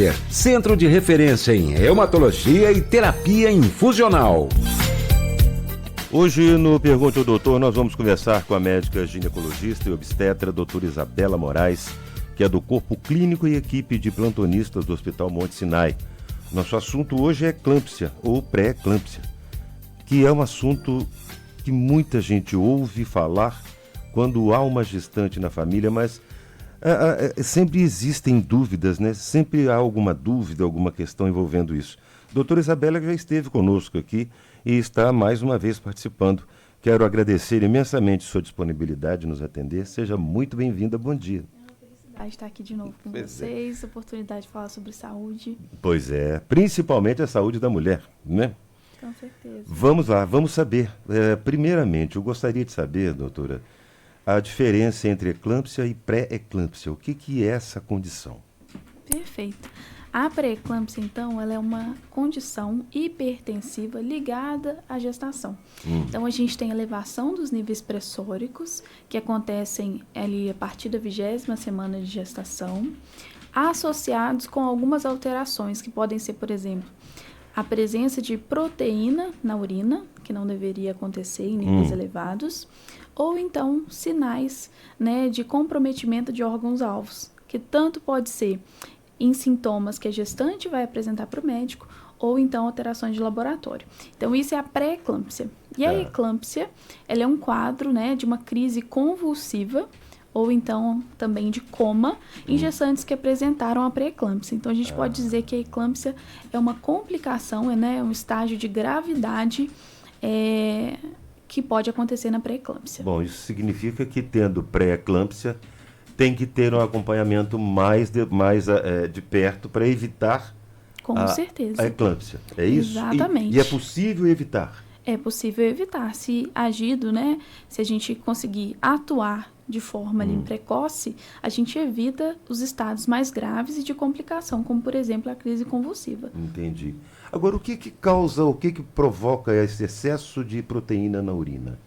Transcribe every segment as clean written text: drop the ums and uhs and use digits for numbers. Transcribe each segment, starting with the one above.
Center, centro de referência em reumatologia e terapia infusional. Hoje no Pergunte ao Doutor nós vamos conversar com a médica ginecologista e obstetra doutora Isabela Moraes, que é do Corpo Clínico e equipe de plantonistas do Hospital Monte Sinai. Nosso assunto hoje é eclâmpsia ou pré-eclâmpsia, que é um assunto que muita gente ouve falar quando há uma gestante na família, mas sempre existem dúvidas, né? Sempre há alguma dúvida, alguma questão envolvendo isso. Doutora Isabela já esteve conosco aqui e está mais uma vez participando. Quero agradecer imensamente sua disponibilidade de nos atender. Seja muito bem-vinda. Bom dia. De estar aqui de novo com vocês, oportunidade de falar sobre saúde. Pois é, principalmente a saúde da mulher, né? Com certeza. Vamos lá, vamos saber. Primeiramente, eu gostaria de saber, doutora, a diferença entre eclâmpsia e pré-eclâmpsia. O que é essa condição? Perfeito. A pré-eclâmpsia, então, ela é uma condição hipertensiva ligada à gestação. Então, a gente tem elevação dos níveis pressóricos, que acontecem ali a partir da 20ª semana de gestação, associados com algumas alterações, que podem ser, por exemplo, a presença de proteína na urina, que não deveria acontecer em níveis elevados, ou então sinais, né, de comprometimento de órgãos-alvos, que tanto pode ser em sintomas que a gestante vai apresentar para o médico, ou então alterações de laboratório. Então, isso é a pré-eclâmpsia. E a eclâmpsia, ela é um quadro, né, de uma crise convulsiva, ou então também de coma, em gestantes que apresentaram a pré-eclâmpsia. Então, a gente pode dizer que a eclâmpsia é uma complicação, né, um estágio de gravidade que pode acontecer na pré-eclâmpsia. Bom, isso significa que tendo pré-eclâmpsia, tem que ter um acompanhamento mais de perto para evitar certeza. A eclâmpsia. É isso? Exatamente. E é possível evitar? É possível evitar. Se agido, né? Se a gente conseguir atuar de forma ali precoce, a gente evita os estados mais graves e de complicação, como, por exemplo, a crise convulsiva. Entendi. Agora, o que causa, o que provoca esse excesso de proteína na urina?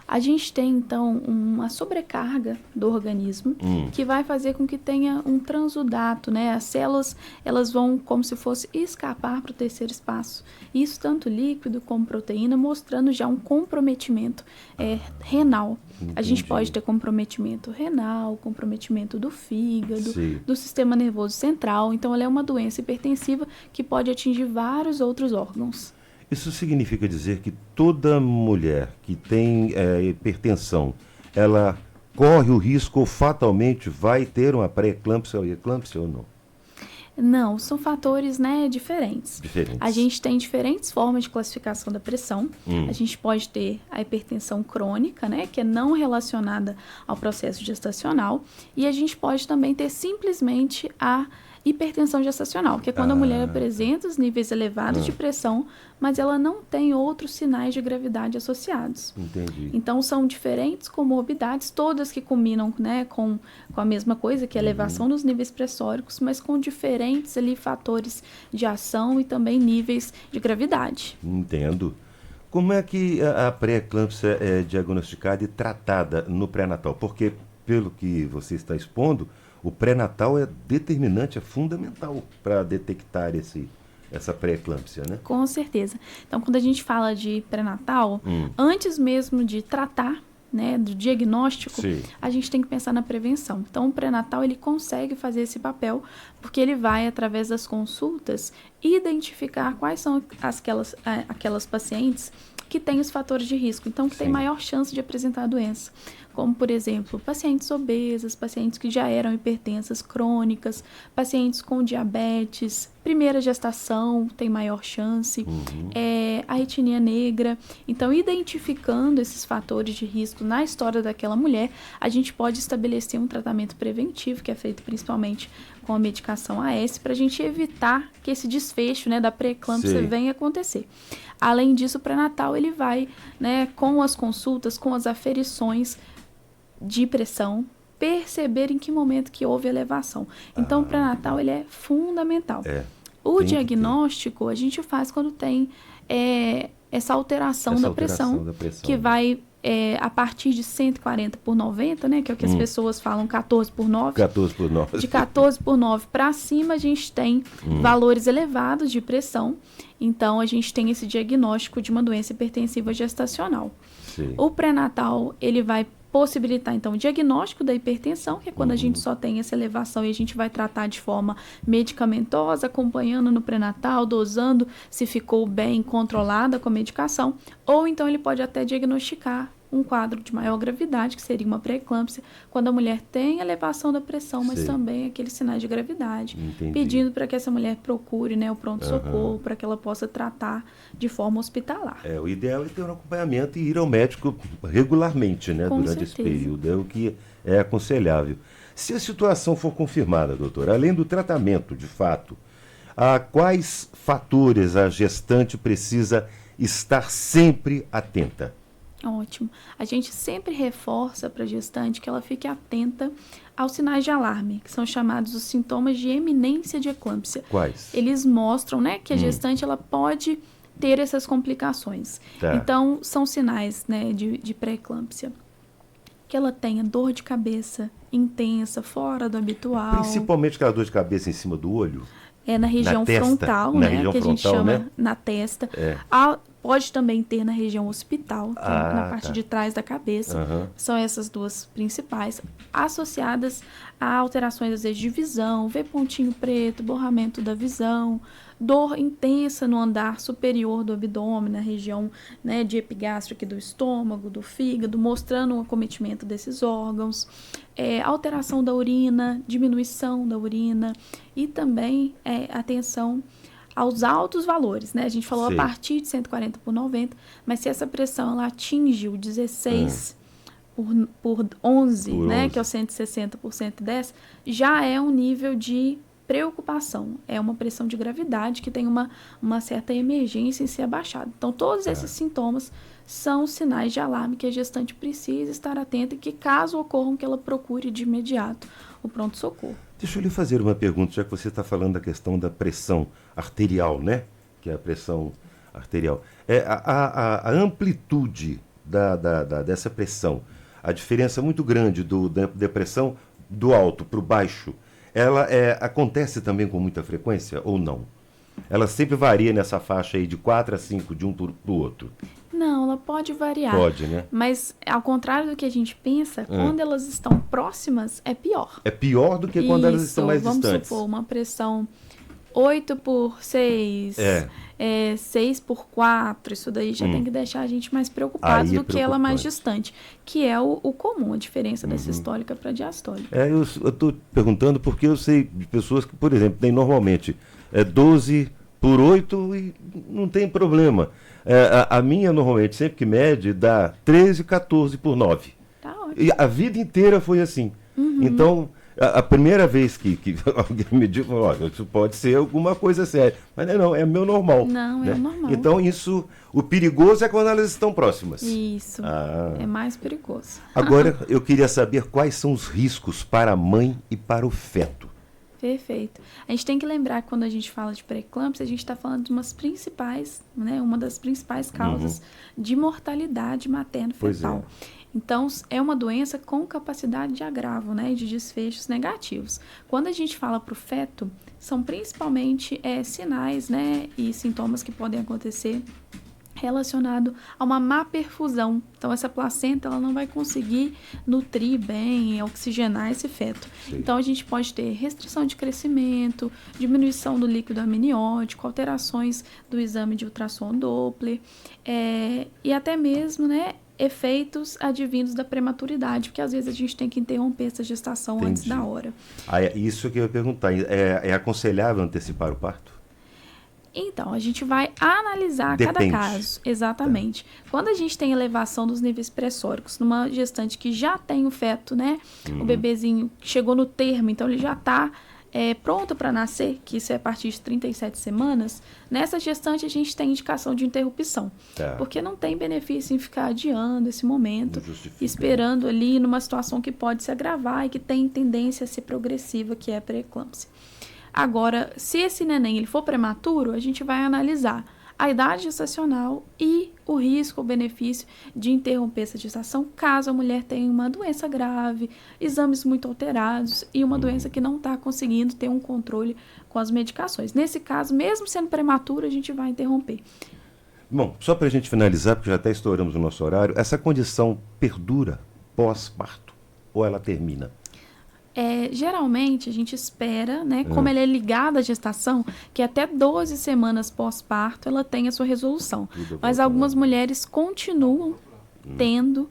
A gente tem, então, uma sobrecarga do organismo que vai fazer com que tenha um transudato, né? As células, elas vão como se fosse escapar para o terceiro espaço. Isso tanto líquido como proteína, mostrando já um comprometimento renal. Entendi. A gente pode ter comprometimento renal, comprometimento do fígado, do sistema nervoso central. Então, ela é uma doença hipertensiva que pode atingir vários outros órgãos. Isso significa dizer que toda mulher que tem hipertensão, ela corre o risco ou fatalmente vai ter uma pré-eclâmpsia ou eclâmpsia ou não? Não, são fatores, né, diferentes. A gente tem diferentes formas de classificação da pressão. A gente pode ter a hipertensão crônica, né, que é não relacionada ao processo gestacional. E a gente pode também ter simplesmente a hipertensão gestacional, que é quando a mulher apresenta os níveis elevados de pressão, mas ela não tem outros sinais de gravidade associados. Entendi. Então, são diferentes comorbidades, todas que combinam, né, com a mesma coisa, que é a elevação dos níveis pressóricos, mas com diferentes ali fatores de ação e também níveis de gravidade. Entendo. Como é que a pré-eclâmpsia é diagnosticada e tratada no pré-natal? Porque, pelo que você está expondo, o pré-natal é determinante, é fundamental para detectar essa pré-eclâmpsia, né? Com certeza. Então, quando a gente fala de pré-natal, antes mesmo de tratar, né, do diagnóstico, a gente tem que pensar na prevenção. Então, o pré-natal, ele consegue fazer esse papel, porque ele vai, através das consultas, identificar quais são aquelas pacientes que têm os fatores de risco, então que têm maior chance de apresentar a doença. Como, por exemplo, pacientes obesas, pacientes que já eram hipertensas crônicas, pacientes com diabetes, primeira gestação tem maior chance, a etnia negra. Então, identificando esses fatores de risco na história daquela mulher, a gente pode estabelecer um tratamento preventivo, que é feito principalmente com a medicação AS, para a gente evitar que esse desfecho, né, da pré-eclâmpsia venha acontecer. Além disso, o pré-natal, ele vai, né, com as consultas, com as aferições de pressão, perceber em que momento que houve elevação. Então, o pré-natal, ele é fundamental. O diagnóstico a gente faz quando tem essa alteração da pressão, que vai a partir de 140 por 90, né? Que é o que as pessoas falam, 14 por 9. 14 por 9. De 14 por 9 para cima, a gente tem valores elevados de pressão. Então, a gente tem esse diagnóstico de uma doença hipertensiva gestacional. Sim. O pré-natal, ele vai possibilitar, então, o diagnóstico da hipertensão, que é quando a gente só tem essa elevação e a gente vai tratar de forma medicamentosa, acompanhando no pré-natal, dosando se ficou bem controlada com a medicação, ou então ele pode até diagnosticar um quadro de maior gravidade, que seria uma pré-eclâmpsia, quando a mulher tem elevação da pressão, mas também aqueles sinais de gravidade, pedindo para que essa mulher procure, né, o pronto-socorro, para que ela possa tratar de forma hospitalar. O ideal é ter um acompanhamento e ir ao médico regularmente, né, durante esse período, é o que é aconselhável. Se a situação for confirmada, doutora, além do tratamento, de fato, a quais fatores a gestante precisa estar sempre atenta? Ótimo. A gente sempre reforça para a gestante que ela fique atenta aos sinais de alarme, que são chamados os sintomas de eminência de eclâmpsia. Quais? Eles mostram, né, que a gestante ela pode ter essas complicações. Tá. Então, são sinais, né, de pré-eclâmpsia. Que ela tenha dor de cabeça intensa, fora do habitual. Principalmente aquela dor de cabeça em cima do olho? Na região frontal, né, que a gente chama, né? Na testa. Pode também ter na região occipital, na parte de trás da cabeça. São essas duas principais, associadas a alterações, às vezes, de visão, ver pontinho preto, borramento da visão, dor intensa no andar superior do abdômen, na região, né, de epigástrico do estômago, do fígado, mostrando o acometimento desses órgãos, alteração da urina, diminuição da urina e também atenção aos altos valores, né? A gente falou a partir de 140 por 90, mas se essa pressão ela atinge o 16 por 11, né? Que é o 160 por 110, já é um nível de preocupação. É uma pressão de gravidade que tem uma certa emergência em ser abaixada. Então, todos esses sintomas são sinais de alarme que a gestante precisa estar atenta e que, caso ocorram, que ela procure de imediato o pronto-socorro. Deixa eu lhe fazer uma pergunta, já que você está falando da questão da pressão arterial, né? Que é a pressão arterial. A amplitude dessa pressão, a diferença muito grande da pressão do alto para o baixo, ela acontece também com muita frequência ou não? Ela sempre varia nessa faixa aí de 4 a 5 de um para o outro? Não, ela pode variar. Pode, né? Mas, ao contrário do que a gente pensa, quando elas estão próximas, é pior. É pior do que quando elas estão mais distantes. Vamos supor, uma pressão 8 por 6, 6 por 4, isso daí já tem que deixar a gente mais preocupado do que ela mais distante, que é o comum, a diferença da sistólica para a diastólica. Eu estou perguntando porque eu sei de pessoas que, por exemplo, têm normalmente 12 por 8 e não tem problema. A minha, normalmente, sempre que mede, dá 13, 14 por 9. Tá ótimo. E a vida inteira foi assim. Então, a primeira vez que alguém me disse, olha, isso pode ser alguma coisa séria. Mas não, é meu normal. Não, né? É o normal. Então, o perigoso é quando elas estão próximas. Isso, é mais perigoso. Agora, eu queria saber quais são os riscos para a mãe e para o feto. Perfeito. A gente tem que lembrar que quando a gente fala de pré-eclâmpsia, a gente está falando de uma das principais causas de mortalidade materno-fetal. Então, é uma doença com capacidade de agravo, né, de desfechos negativos. Quando a gente fala para o feto, são principalmente sinais, né, e sintomas que podem acontecer relacionado a uma má perfusão. Então, essa placenta ela não vai conseguir nutrir bem, oxigenar esse feto. Sim. Então, a gente pode ter restrição de crescimento, diminuição do líquido amniótico, alterações do exame de ultrassom Doppler, e até mesmo, né, efeitos advindos da prematuridade, porque às vezes a gente tem que interromper essa gestação antes da hora. Isso que eu ia perguntar, é aconselhável antecipar o parto? Então, a gente vai analisar cada caso. Exatamente. Quando a gente tem elevação dos níveis pressóricos numa gestante que já tem o feto, né? O bebezinho chegou no termo, então ele já está pronto para nascer, que isso é a partir de 37 semanas. Nessa gestante, a gente tem indicação de interrupção. Porque não tem benefício em ficar adiando esse momento, esperando ali numa situação que pode se agravar e que tem tendência a ser progressiva, que é a pré-eclâmpsia. Agora, se esse neném ele for prematuro, a gente vai analisar a idade gestacional e o risco ou benefício de interromper essa gestação caso a mulher tenha uma doença grave, exames muito alterados e uma doença que não está conseguindo ter um controle com as medicações. Nesse caso, mesmo sendo prematuro, a gente vai interromper. Bom, só para a gente finalizar, porque já até estouramos o nosso horário, essa condição perdura pós-parto ou ela termina? Geralmente a gente espera, né, como ela é ligada à gestação, que até 12 semanas pós-parto ela tenha a sua resolução. Mas algumas mulheres continuam tendo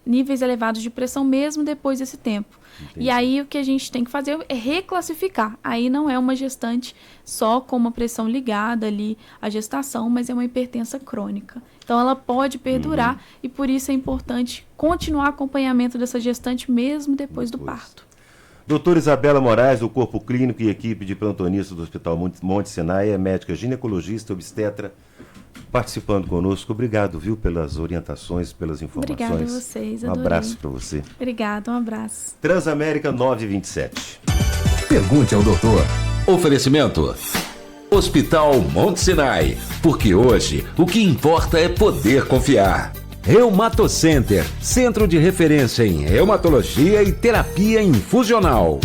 níveis elevados de pressão mesmo depois desse tempo. Entendi. E aí o que a gente tem que fazer é reclassificar. Aí não é uma gestante só com uma pressão ligada ali à gestação, mas é uma hipertensa crônica. Então ela pode perdurar e por isso é importante continuar o acompanhamento dessa gestante mesmo depois do parto. Doutora Isabela Moraes, do Corpo Clínico e equipe de plantonistas do Hospital Monte Sinai, é médica ginecologista, obstetra, participando conosco. Obrigado, viu, pelas orientações, pelas informações. Obrigada a vocês, adorei. Um abraço para você. Obrigada, um abraço. Transamérica 927. Pergunte ao doutor. Oferecimento: Hospital Monte Sinai, porque hoje o que importa é poder confiar. Reumatocenter, centro de referência em reumatologia e terapia infusional.